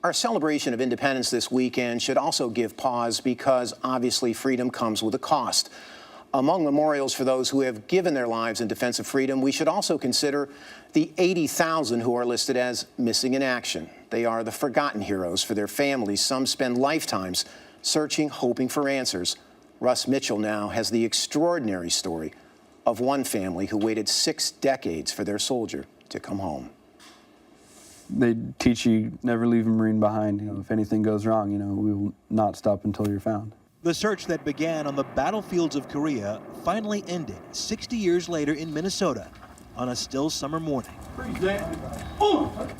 Our celebration of independence this weekend should also give pause because obviously freedom comes with a cost. Among memorials for those who have given their lives in defense of freedom, we should also consider the 80,000 who are listed as missing in action. They are the forgotten heroes for their families. Some spend lifetimes searching, hoping for answers. Russ Mitchell now has the extraordinary story of one family who waited 6 decades for their soldier to come home. They teach you never leave a Marine behind. If anything goes wrong, we will not stop until you're found. The search that began on the battlefields of Korea finally ended 60 years later in Minnesota on a still summer morning.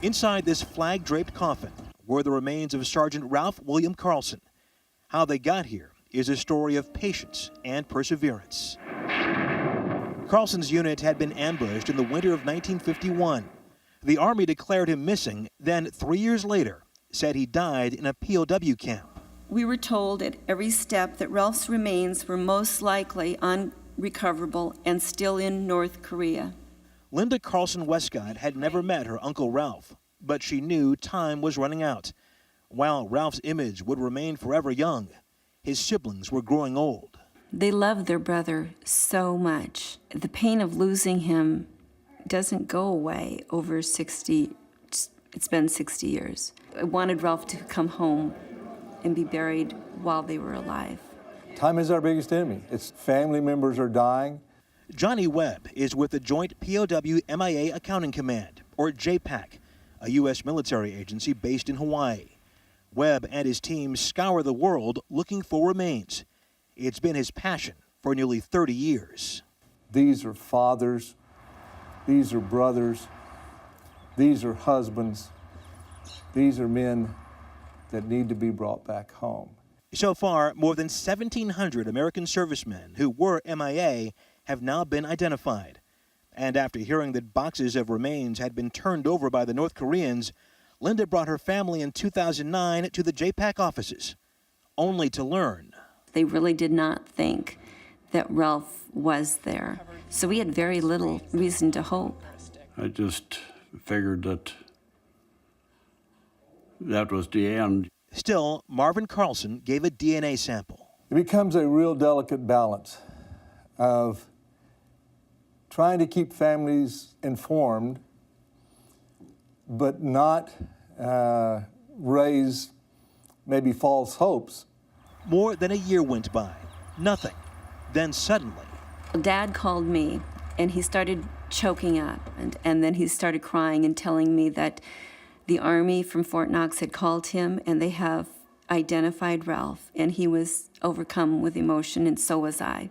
Inside this flag-draped coffin were the remains of Sergeant Ralph William Carlson. How they got here is a story of patience and perseverance. Carlson's unit had been ambushed in the winter of 1951. The Army declared him missing, then 3 years later said he died in a POW camp. We were told at every step that Ralph's remains were most likely unrecoverable and still in North Korea. Linda Carlson Westcott had never met her Uncle Ralph, but she knew time was running out. While Ralph's image would remain forever young, his siblings were growing old. They loved their brother so much. The pain of losing him doesn't go away over 60, it's been 60 years. I wanted Ralph to come home and be buried while they were alive. Time is our biggest enemy. Its family members are dying. Johnny Webb is with the Joint POW-MIA Accounting Command, or JPAC, a U.S. military agency based in Hawaii. Webb and his team scour the world looking for remains. It's been his passion for nearly 30 years. These are fathers, these are brothers, these are husbands, these are men that need to be brought back home. So far, more than 1,700 American servicemen who were MIA have now been identified. And after hearing that boxes of remains had been turned over by the North Koreans, Linda brought her family in 2009 to the JPAC offices, only to learn They really did not think that Ralph was there. So we had very little reason to hope. I just figured that that was the end. Still, Marvin Carlson gave a DNA sample. It becomes a real delicate balance of trying to keep families informed, but not raise maybe false hopes. More than a year went by, nothing. Then suddenly, Dad called me, and he started choking up, and then he started crying and telling me that the Army from Fort Knox had called him, and they have identified Ralph, and he was overcome with emotion, and so was I.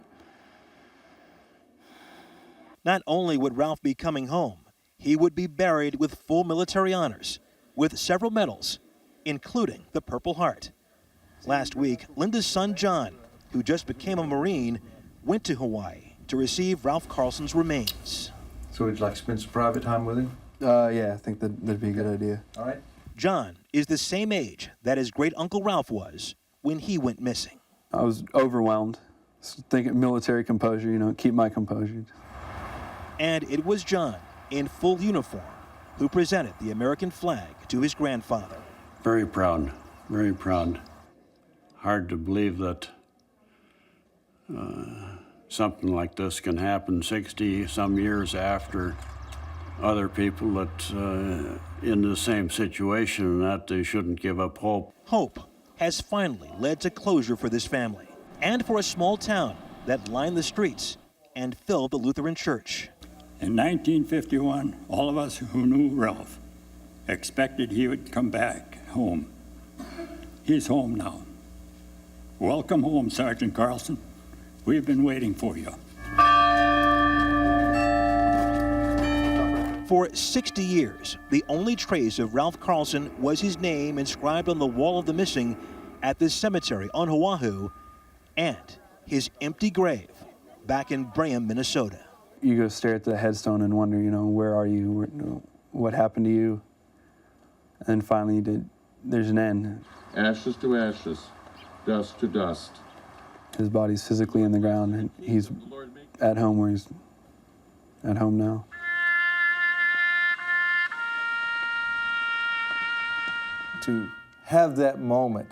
not only would Ralph be coming home, he would be buried with full military honors, with several medals, including the Purple Heart. Last week, Linda's son John, who just became a Marine, went to Hawaii to receive Ralph Carlson's remains. So would you like to spend some private time with him? Yeah, I think that'd be a good idea. All right. John is the same age that his great-uncle Ralph was when he went missing. I was overwhelmed, thinking military composure, keep my composure. And it was John, in full uniform, who presented the American flag to his grandfather. Very proud, very proud. Hard to believe that something like this can happen 60-some years after other people that in the same situation, and that they shouldn't give up hope. Hope has finally led to closure for this family and for a small town that lined the streets and filled the Lutheran church. In 1951, all of us who knew Ralph expected he would come back home. He's home now. Welcome home, Sergeant Carlson. We've been waiting for you. For 60 years, the only trace of Ralph Carlson was his name inscribed on the wall of the missing at this cemetery on Oahu, and his empty grave back in Braham, Minnesota. You go stare at the headstone and wonder, where are you? What happened to you? And then finally, there's an end. Ashes to ashes, dust to dust. His body's physically in the ground, and he's at home where he's at home now. to have that moment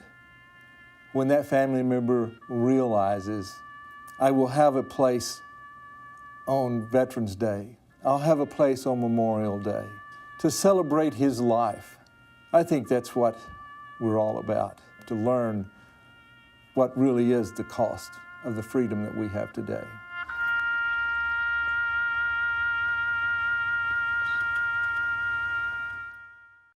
when that family member realizes, I will have a place on Veterans Day. I'll have a place on Memorial Day to celebrate his life. I think that's what we're all about, to learn what really is the cost of the freedom that we have today.